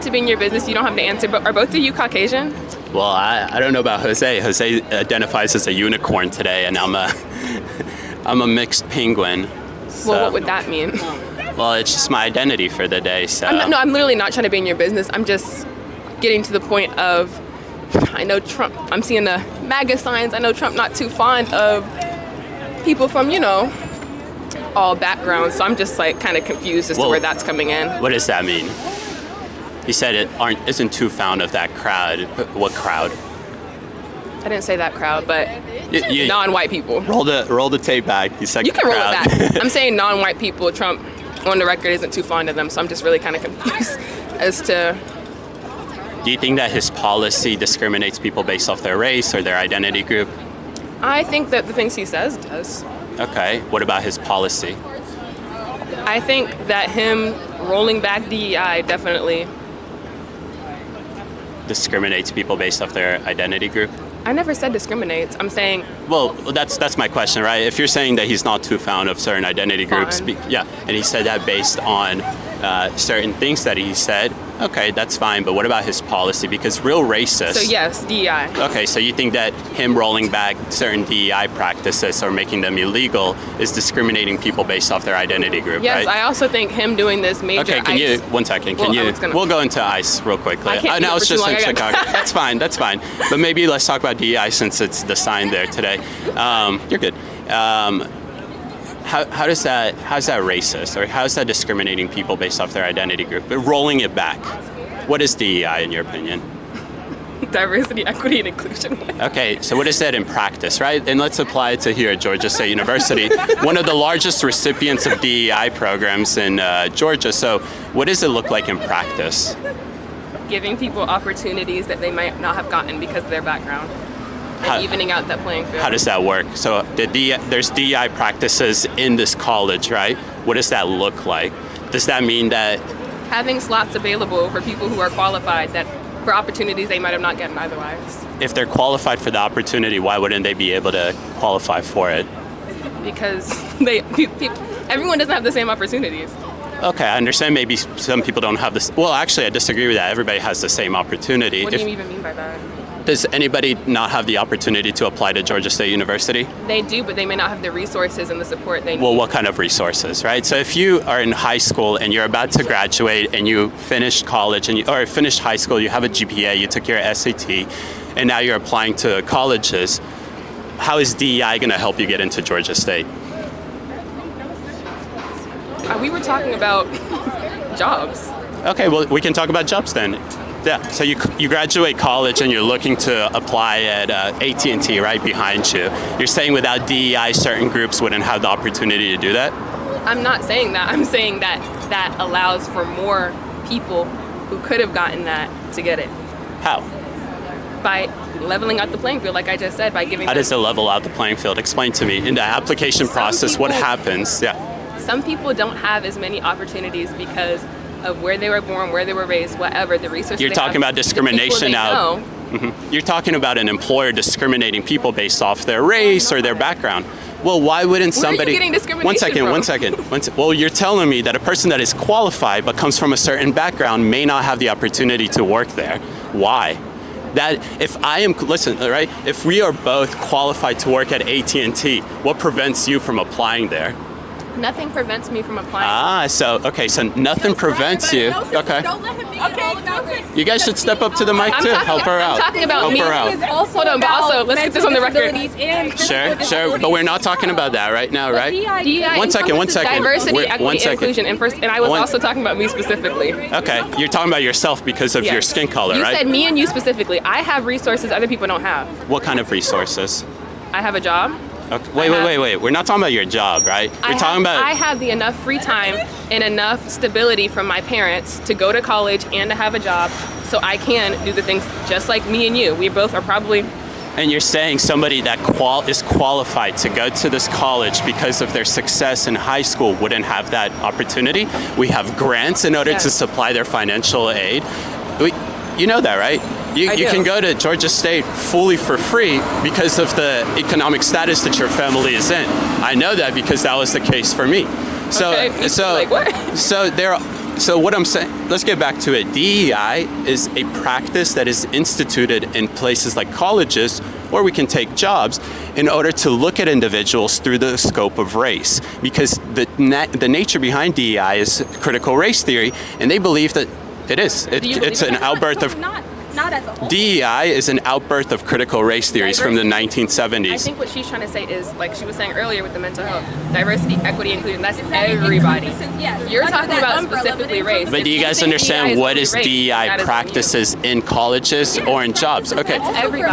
To be in your business, you don't have to answer, but are both of you Caucasian? Well, I don't know about Jose. Jose identifies as a unicorn today, and I'm a mixed penguin. So, Well, what would that mean? well, it's just my identity for the day. So I'm literally not trying to be in your business. I'm just getting to the point of, I know Trump, I'm seeing the MAGA signs. I know Trump not too fond of people from, all backgrounds. So I'm just like kind of confused as to where that's coming in. What does that mean? He said it isn't too fond of that crowd. What crowd? I didn't say that crowd, but non-white people. Roll the tape back. He said You can crowd. roll it back. I'm saying non-white people. Trump, on the record, isn't too fond of them. So I'm just really kind of confused as to. Do you think that his policy discriminates people based off their race or their identity group? I think that the things he says does. Okay. What about his policy? I think that him rolling back DEI definitely. Discriminates people based off their identity group? I never said discriminates. I'm saying. Well, that's my question, right? If you're saying that he's not too fond of certain identity groups, Fine. and he said that based on certain things that he said, okay, that's fine. But what about his policy? Because real racists. So yes, DEI. Okay, so you think that him rolling back certain DEI practices or making them illegal is discriminating people based off their identity group, Yes, right? I also think him doing this major. Okay, can you, one second, we'll go into ICE real quickly. I can't No, do it it's for too just in long. Chicago. That's fine. But maybe let's talk about DEI since it's the sign there today. You're good. How's that racist, or how's that discriminating people based off their identity group? But rolling it back, what is DEI in your opinion? Diversity, equity, and inclusion. Okay, so what is that in practice, right? And let's apply it to here at Georgia State University, one of the largest recipients of DEI programs in Georgia. So what does it look like in practice? Giving people opportunities that they might not have gotten because of their background. And evening out that playing field. How does that work? So there's DEI practices in this college, right? What does that look like? Does that mean that having slots available for people who are qualified for opportunities they might have not gotten otherwise? If they're qualified for the opportunity, why wouldn't they be able to qualify for it? Because everyone doesn't have the same opportunities. Okay, I understand maybe some people don't have this. Well, actually, I disagree with that. Everybody has the same opportunity. What do you even mean by that? Does anybody not have the opportunity to apply to Georgia State University? They do, but they may not have the resources and the support they need. Well, what kind of resources, right? So if you are in high school and you're about to graduate and you finished college or finished high school, you have a GPA, you took your SAT, and now you're applying to colleges, how is DEI going to help you get into Georgia State? We were talking about jobs. Okay, well, we can talk about jobs then. Yeah, so you graduate college and you're looking to apply at AT&T right behind you. You're saying without DEI, certain groups wouldn't have the opportunity to do that? I'm not saying that. I'm saying that allows for more people who could have gotten that to get it. How? By leveling out the playing field, like I just said, by giving How does it level out the playing field? Explain to me. In the application process, what happens? Yeah. Some people don't have as many opportunities because of where they were born, where they were raised, whatever, the resources. You're talking about discrimination now. Mm-hmm. You're talking about an employer discriminating people based off their race or their background. Well, why wouldn't somebody... Where are you getting discrimination One second. Well, you're telling me that a person that is qualified but comes from a certain background may not have the opportunity to work there. Why? If we are both qualified to work at AT&T, what prevents you from applying there? Nothing prevents me from applying. So nothing prevents you. Okay. Don't let him make it all about race. You guys should step up to the mic too. Help her out. I'm talking about me. Hold on, but also let's get this on the record. Sure. But we're not talking about that right now, right? DEI One second. Diversity, equity, inclusion, and I was also talking about me specifically. Okay, you're talking about yourself because of your skin color, right? You said me and you specifically. I have resources other people don't have. What kind of resources? I have a job. Okay. Wait. We're not talking about your job, right? I have enough free time and enough stability from my parents to go to college and to have a job, so I can do the things just like me and you. We both are probably. And you're saying somebody that is qualified to go to this college because of their success in high school wouldn't have that opportunity? We have grants in order to supply their financial aid. You know that, right? You can go to Georgia State fully for free because of the economic status that your family is in. I know that because that was the case for me. So So what I'm saying, let's get back to it. DEI is a practice that is instituted in places like colleges, or we can take jobs, in order to look at individuals through the scope of race. Because the nature behind DEI is critical race theory, and they believe that it is. It's an outburst of... Not as a whole. DEI is an outburst of critical race theories from the 1970s. I think what she's trying to say is, like she was saying earlier with the mental health, diversity, equity, inclusion, that's everybody. You're talking about specifically race. But do you guys understand what is DEI practices in colleges or in jobs? Okay.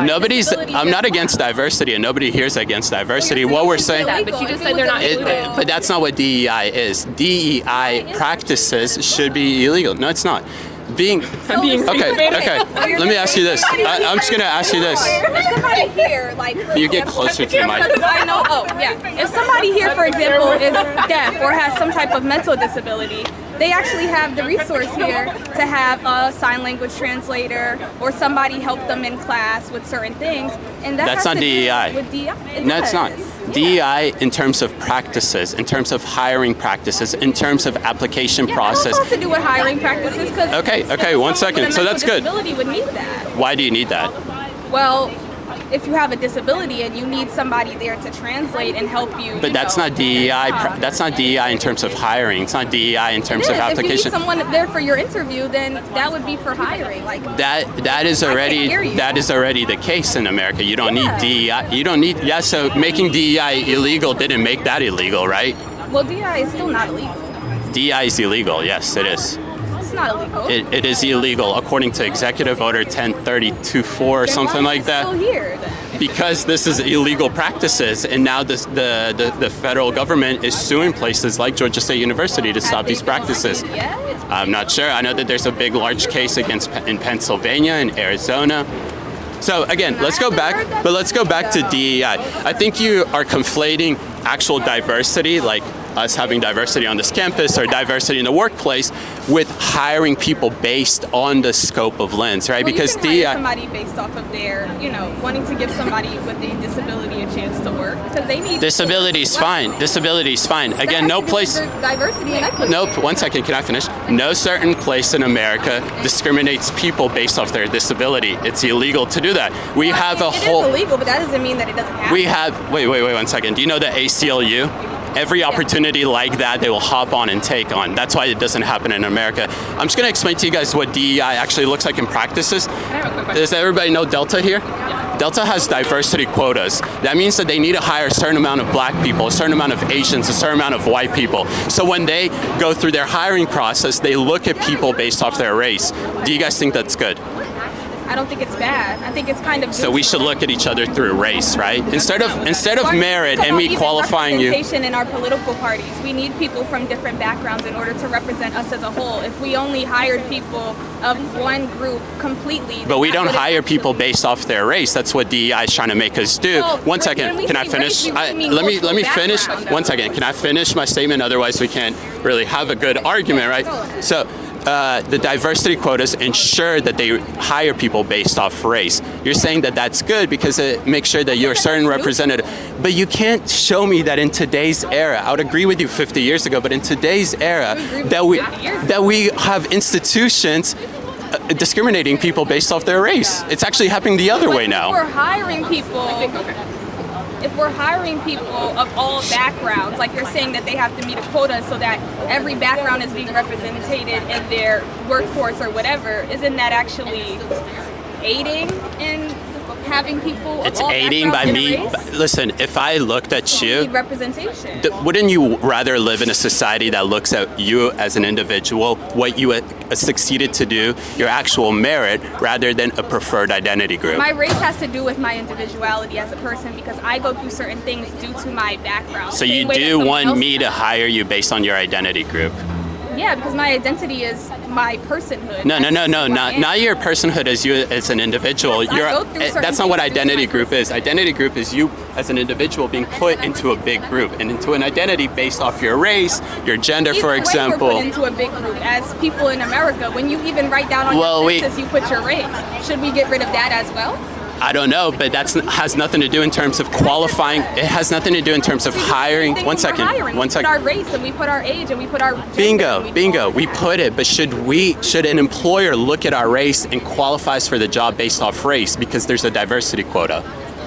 Nobody's, I'm not against diversity, and nobody here is against diversity. What we're saying... But you just said they're not included. But that's not what DEI is. DEI practices should be illegal. No, it's not. Okay. Let me ask you this. I'm just gonna ask you this. If somebody here, like, You get closer to the mic. I know. Oh, yeah. If somebody here, for example, is deaf or has some type of mental disability, they actually have the resource here to have a sign language translator or somebody help them in class with certain things. And That's not DEI. With DEI. No, it's not. DEI in terms of practices, in terms of hiring practices, in terms of application process. It has to do with hiring practices. Okay, 1 second. So that's good. Disability would need that. Why do you need that? Well, if you have a disability and you need somebody there to translate and help you. But that's not DEI. That's not DEI in terms of hiring. It's not DEI in terms of application. If you need someone there for your interview, then that would be for hiring. Like that is already the case in America. You don't need DEI. You don't need. Yeah. So making DEI illegal didn't make that illegal, right? Well, DEI is still not illegal. DEI is illegal. Yes, it is. It's not illegal. It is illegal according to Executive Order 1032-4 or something like that. Still here, then? Because this is illegal practices, and now the federal government is suing places like Georgia State University to stop these practices. I'm not sure. I know that there's a big, large case in Pennsylvania and Arizona. So again, let's go back to DEI. I think you are conflating actual diversity, like us having diversity on this campus or diversity in the workplace, with hiring people based on the scope of lens, right? Well, because you can DEI... hire somebody based off of their, wanting to give somebody with a disability a chance to work, because they need... Disability is fine. Disability is fine. Again, no place... Diversity and equity. Nope. 1 second. Can I finish? No certain place in America discriminates people based off their disability. It's illegal to do that. We have a whole... It is illegal, but that doesn't mean that it doesn't happen. We have... Wait 1 second. Do you know the ACLU? Every opportunity like that, they will hop on and take on. That's why it doesn't happen in America. I'm just going to explain to you guys what DEI actually looks like in practices. Does everybody know Delta here? Delta has diversity quotas. That means that they need to hire a certain amount of black people, a certain amount of Asians, a certain amount of white people. So when they go through their hiring process, they look at people based off their race. Do you guys think that's good? I don't think it's bad. I think it's kind of... So we should look at each other through race, right? Instead of merit and me qualifying you... Representation in our political parties. We need people from different backgrounds in order to represent us as a whole. If we only hired people of one group completely... But we don't hire people based off their race. That's what DEI is trying to make us do. Well, 1 second. Can I finish? Let me finish. 1 second. Can I finish my statement? Otherwise, we can't really have a good argument, right? So... the diversity quotas ensure that they hire people based off race. You're saying that that's good because it makes sure that you're a certain representative. But you can't show me that in today's era, I would agree with you 50 years ago, but in today's era, that we have institutions discriminating people based off their race. It's actually happening the other way now. If we're hiring people of all backgrounds, like you're saying that they have to meet a quota so that every background is being represented in their workforce or whatever, isn't that actually aiding in having people It's of all aiding by backgrounds me. in a race? Listen, if I looked at We you, need representation. wouldn't you rather live in a society that looks at you as an individual, what you succeeded to do, your actual merit, rather than a preferred identity group? My race has to do with my individuality as a person because I go through certain things due to my background. So you do want me to hire you based on your identity group? Yeah, because my identity is my personhood. No, not your personhood as you as an individual. Yes, that's not what identity group is. Identity group is you as an individual being put into a big group and into an identity based off your race, your gender, for example. We're put into a big group as people in America. When you even write down on your census, you put your race. Should we get rid of that as well? I don't know, but that has nothing to do in terms of qualifying. It has nothing to do in terms of hiring. One second. We put our race and we put our age and we put our gender. Bingo. We put it, but should an employer look at our race and qualifies for the job based off race because there's a diversity quota?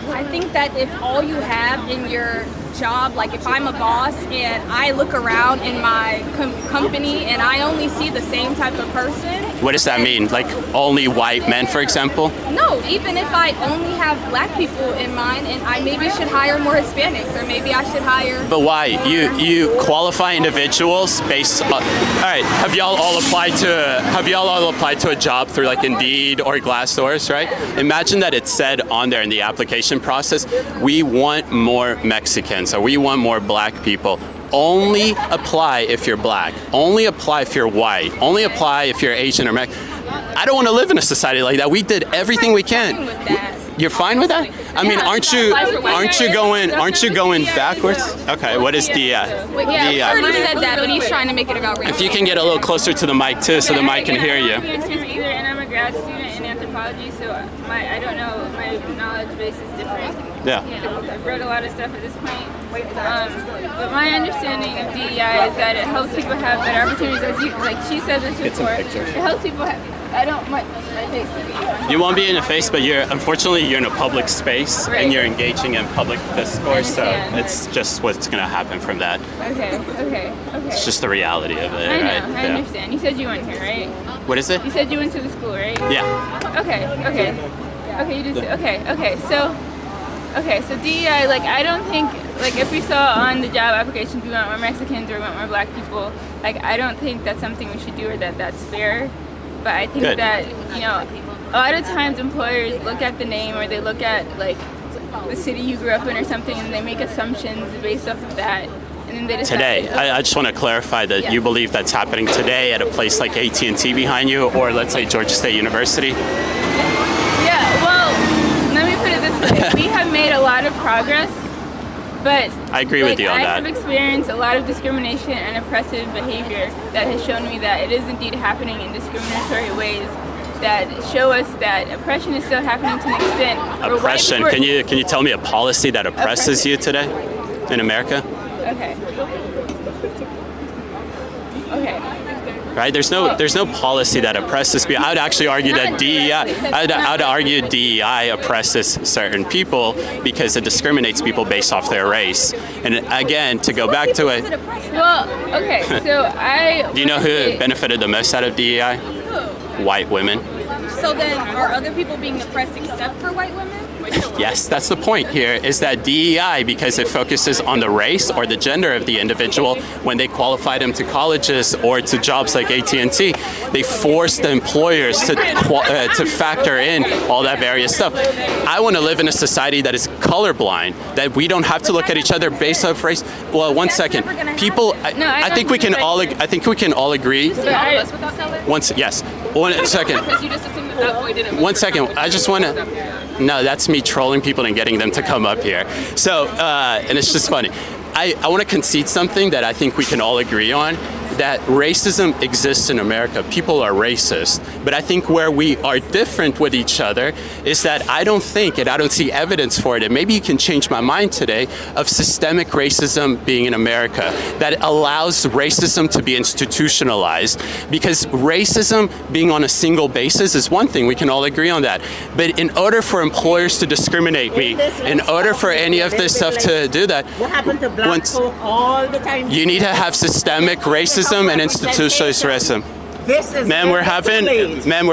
I think that if all you have in your job, like if I'm a boss and I look around in my company and I only see the same type of person. What does that mean? Like only white men, for example? No, even if I only have black people in mind and I maybe should hire more Hispanics or maybe I should hire... But why? You qualify individuals based on... All right, have y'all all applied to a job through like Indeed or Glassdoors, right? Imagine that it said on there in the application process, we want more Mexicans or we want more black people. Only apply if you're black. Only apply if you're white. Only apply if you're Asian or Mexican. I don't want to live in a society like that. We did everything we can. You're fine with that? I mean, aren't you going backwards? Okay, what is DEI? Yeah, he already said that, but he's trying to make it about race. If you can get a little closer to the mic too, so the mic can hear you. And I'm a grad student in anthropology, so I don't know, my knowledge base is different. Yeah. I've read a lot of stuff at this point. But my understanding of DEI is that it helps people have better opportunities. As you, like she said this before, it helps people have. I don't want my face to be. You won't be in a face, but unfortunately you're in a public space and you're engaging in public discourse, so it's just what's going to happen from that. Okay. It's just the reality of it, I know, right? I understand. You said you went here, right? What is it? You said you went to the school, right? Yeah. Okay, you did. Okay, so DEI, like, I don't think, like, if we saw on the job applications we want more Mexicans or we want more black people, like, I don't think that's something we should do or that's fair. But I think that, a lot of times employers look at the name or they look at, like, the city you grew up in or something and they make assumptions based off of that. And then they decide today, I just want to clarify that you believe that's happening today at a place like AT&T behind you or, let's say, Georgia State University? Yeah, well, let me put it this way. We have made a lot of progress, but I agree with you on that. I have experienced a lot of discrimination and oppressive behavior that has shown me that it is indeed happening in discriminatory ways that show us that oppression is still happening to an extent. Oppression? Can you tell me a policy that oppresses you today in America? Okay. Right? There's no policy that oppresses people. I would actually argue that DEI oppresses certain people because it discriminates people based off their race. And again, to go back to it. Well, okay, so Do you know who benefited the most out of DEI? White women. So then, are other people being oppressed except for white women? Yes, that's the point here, is that DEI, because it focuses on the race or the gender of the individual, when they qualify them to colleges or to jobs like AT&T, they force the employers to factor in all that various stuff. I want to live in a society that is colorblind, that we don't have to look at each other based off race. Well, one second. People, I think we can all agree. One second. One second. I just want to. No, that's me trolling people and getting them to come up here. So, and it's just funny. I want to concede something that I think we can all agree on, that racism exists in America. People are racist. But I think where we are different with each other is that I don't see evidence for it, and maybe you can change my mind today, of systemic racism being in America that allows racism to be institutionalized. Because racism being on a single basis is one thing, we can all agree on that. But in order for employers to discriminate me, in order for any of this stuff to do that, what happened to black folk all the time? You need to have systemic racism and institutionalized racism. Ma'am, we're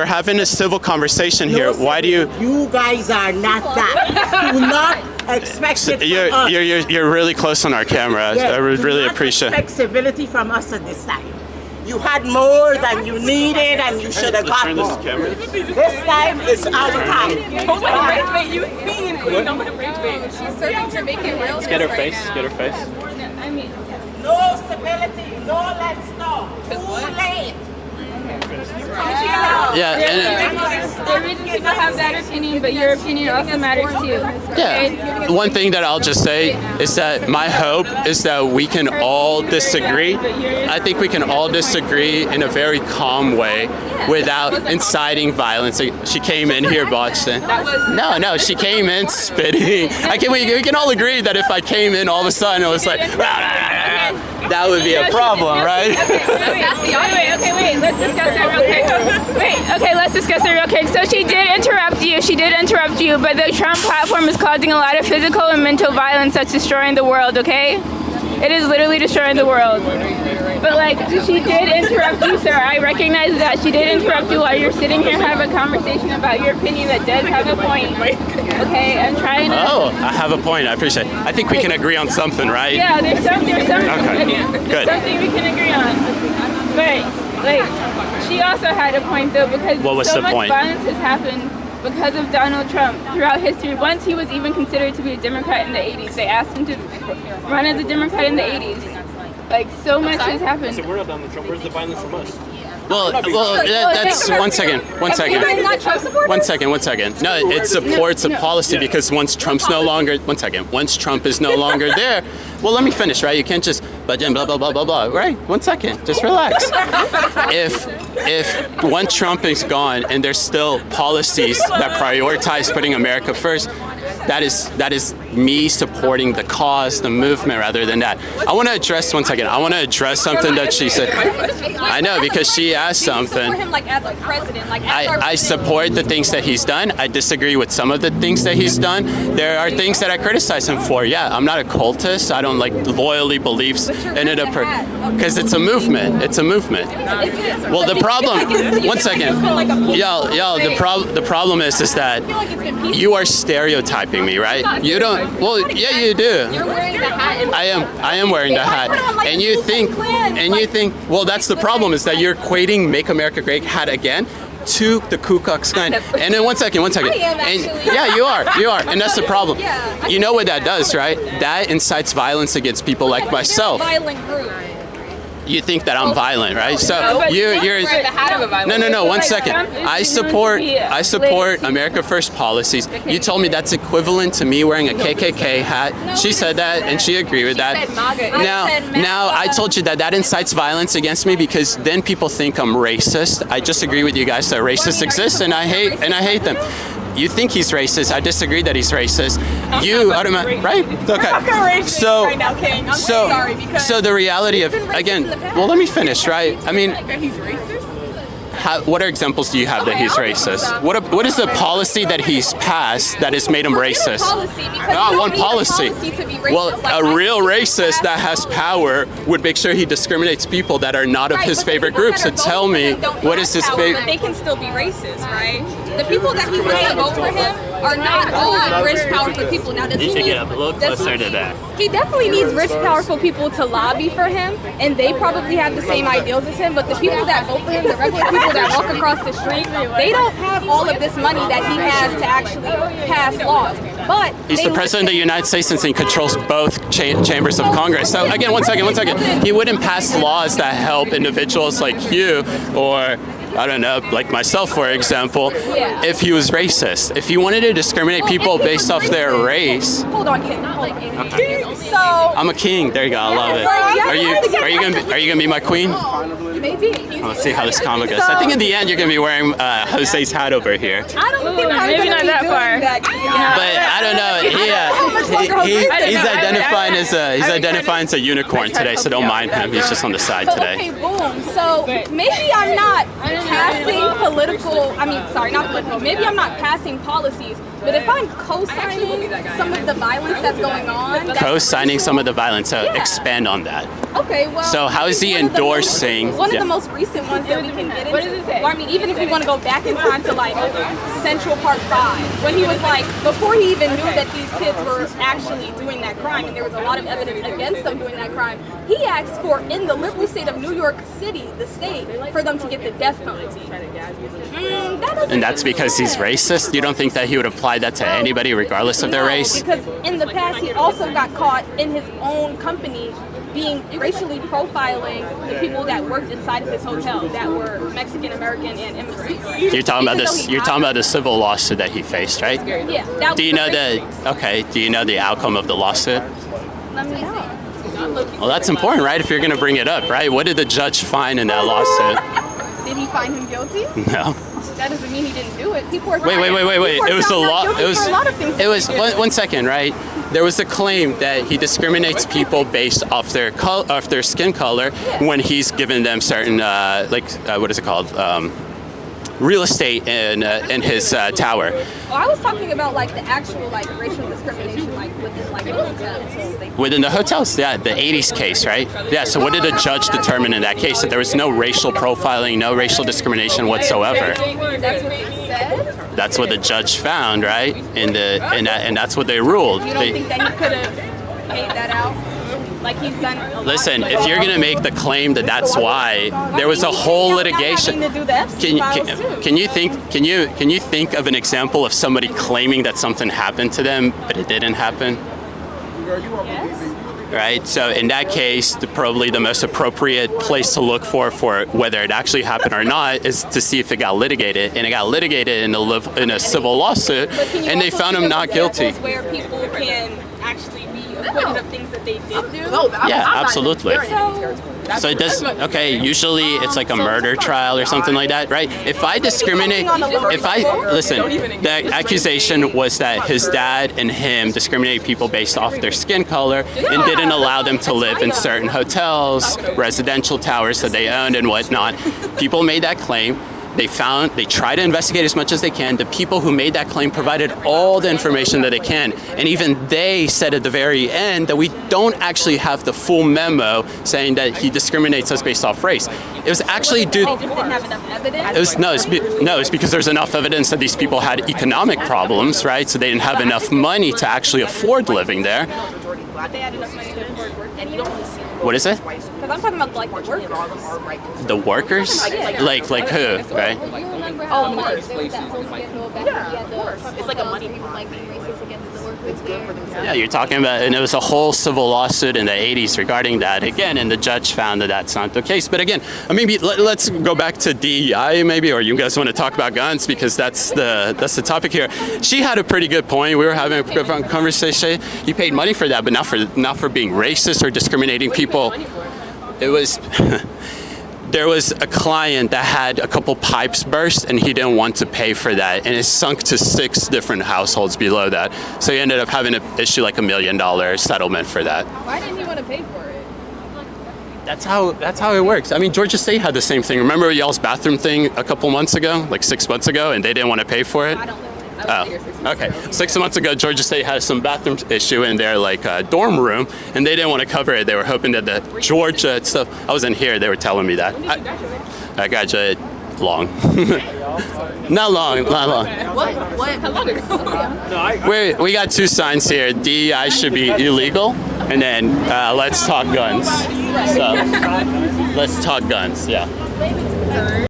having a civil conversation here. Why do you? You guys are not that. Do not expect it from us. You're really close on our camera. Yeah, I would really appreciate. Expect civility from us at this time. You had more than you needed, and you should have got more. This time is our time. She's serving Jamaican rails. Get her face. Get her face. I mean, No civility. No let's stop. Too late. Yeah. are reasons people have that opinion, but your opinion also matters too. Yeah. One thing that I'll just say is that my hope is that we can all disagree. I think we can all disagree in a very calm way without inciting violence. She came in here, Boston. No, she came in spitting. We can all agree that if I came in all of a sudden it was like, that would be a problem, right? Wait, let's discuss it real quick. Let's discuss it real quick. So she did interrupt you, but the Trump platform is causing a lot of physical and mental violence that's destroying the world, okay? It is literally destroying the world. But like, she did interrupt you, sir. I recognize that. She did interrupt you while you're sitting here having a conversation about your opinion that does have a point. Okay, I'm trying to... Oh, I have a point. I appreciate it. I think we can agree on something, right? Yeah, there's something Okay, good. Something we can agree on. But, like, she also had a point, though, because what was so the much point? violence has happened because of Donald Trump throughout history. Once he was even considered to be a Democrat in the 80s. They asked him to run as a Democrat in the 80s. Like, so much has happened. So we're not Donald Trump. Where's the violence from us? Well, that's one second. One second. No, it supports a policy because once Trump's no longer, once Trump is no longer there, well, let me finish, right? You can't just, but then blah, blah, blah, blah, blah, right? 1 second, just relax. If once Trump is gone and there's still policies that prioritize putting America first, that is me supporting the cause, the movement, rather than that. I want to address something that she said. I know, because she asked something. You support him like as a president, like as our I support the things that he's done. I disagree with some of the things that he's done. There are things that I criticize him for. Yeah, I'm not a cultist. I don't like loyally believes in it because it's a movement. It's a movement. Well, the problem. 1 second. Yo. The problem is that you are stereotyping me, right? You don't. Well, yeah, you do. You're wearing the hat. I am wearing the hat, and you think. Well, that's the problem, is that you're equating "Make America Great" hat again to the Ku Klux Klan. And then 1 second. And yeah, you are, and that's the problem. You know what that does, right? That incites violence against people like myself. Violent group. You think that I'm violent, right? So you're no. 1 second. I support America First policies. You told me that's equivalent to me wearing a KKK hat. She said that, and she agreed with that. Now I told you that incites violence against me because then people think I'm racist. I just agree with you guys that racists exist, and I hate them. You think he's racist. I disagree that he's racist. You automatically, right? Okay. So the reality of, again, well, let me finish, right? I mean, He's racist? what are examples do you have that he's racist? What is the policy that he's passed that has made him racist? One policy. Well, a real racist that has power would make sure he discriminates people that are not of his favorite group. So tell me, what is his favorite? They can still be racist, right? The people that he wants to vote for him are not all rich, powerful people. Now, does he need, get a little closer to that? He definitely needs rich, powerful people to lobby for him, and they probably have the same ideals as him. But the people that vote for him, the regular people that walk across the street, they don't have all of this money that he has to actually pass laws. But he's the president of the United States and he controls both chambers of Congress. So again, 1 second. He wouldn't pass laws that help individuals like you or, I don't know, like myself, for example, if he was racist. If he wanted to discriminate people based off their race. Hold on, Khait. Okay. So I'm a king. There you go. I love it. Are you gonna be my queen? Maybe. Let's see how this combo goes. I think in the end you're gonna be wearing Jose's hat over here. I don't think I'm maybe not that far. But I don't know. He's identifying as a unicorn today, so don't mind him. He's just on the side today. Okay, boom. So maybe I'm not passing political. Maybe I'm not passing policies. But if I'm co-signing some of the violence that's going on... Co-signing some of the violence, so expand on that. Okay, well... So how is he endorsing... One of the most recent ones that we can get into... What does it say? Well, I mean, even if we want to go back in time to, like, Central Park 5, when he was, like, before he even knew that these kids were actually doing that crime, and there was a lot of evidence against them doing that crime, he asked for, in the liberal state of New York City, the state, for them to get the death penalty. And that's because he's racist? You don't think that he would apply that to anybody regardless of their race? Because in the past he also got caught in his own company being racially profiling the people that worked inside of this hotel that were Mexican American and immigrants. You're talking about this. You're talking about the civil lawsuit that he faced, right? Yeah. That Do you know the? Okay. Do you know the outcome of the lawsuit? Let me see. Well, that's important, right? If you're going to bring it up, right? What did the judge find in that lawsuit? Did he find him guilty? No. That doesn't mean he didn't do it. People are Wait. It was a law. It was 1 second, right? There was a claim that he discriminates people based off their skin color when he's given them certain what is it called? Real estate in his tower. Oh, I was talking about like the actual like racial discrimination like within like hotels. Within the hotels, yeah, the 80s case, right? Yeah, so what did the judge determine in that case? That there was no racial profiling, no racial discrimination whatsoever. That's what he said? That's what the judge found, right? And that's what they ruled. You don't think that he could have made that out? Like he's done a lot. Listen, if you're going to make the claim that that's why, there was a whole litigation. Can you think of an example of somebody claiming that something happened to them but it didn't happen? Yes. Right? So in that case, probably the most appropriate place to look for whether it actually happened or not is to see if it got litigated. And it got litigated in a civil lawsuit, and they found him not guilty. Where people can actually be acquitted of things that they did do. Yeah, absolutely. So it does, okay, usually it's like a murder trial or something like that, right? If I discriminate, the accusation was that his dad and him discriminated people based off their skin color and didn't allow them to live in certain hotels, residential towers that they owned and whatnot. People made that claim. They try to investigate as much as they can. The people who made that claim provided all the information that they can. And even they said at the very end that we don't actually have the full memo saying that he discriminates us based off race. It was actually They just didn't have enough evidence? It's because there's enough evidence that these people had economic problems, right? So they didn't have enough money to actually afford living there. They had enough money to afford working. What is it? Because I'm talking about like the workers. The workers? Like who, right? Oh, yeah, of course. It's like a money It's good for themselves. Yeah, you're talking about, and it was a whole civil lawsuit in the 80s regarding that again, and the judge found that that's not the case. But again, maybe let's go back to DEI maybe, or you guys want to talk about guns because that's the topic here. She had a pretty good point. We were having a good conversation. You paid money for that, but not for being racist or discriminating people. It was. There was a client that had a couple pipes burst and he didn't want to pay for that, and it sunk to 6 different households below that. So he ended up having to issue like $1 million settlement for that. Why didn't he want to pay for it? That's how it works. I mean, Georgia State had the same thing. Remember y'all's bathroom thing a couple months ago, like 6 months ago, and they didn't want to pay for it? I don't know. Oh, okay. 6 months ago, Georgia State had some bathroom issue in their dorm room, and they didn't want to cover it. They were hoping that the Georgia stuff. I wasn't here. They were telling me that. I graduated long. Not long. What? How long ago? We got 2 signs here. DEI should be illegal, and then let's talk guns. So let's talk guns. Yeah.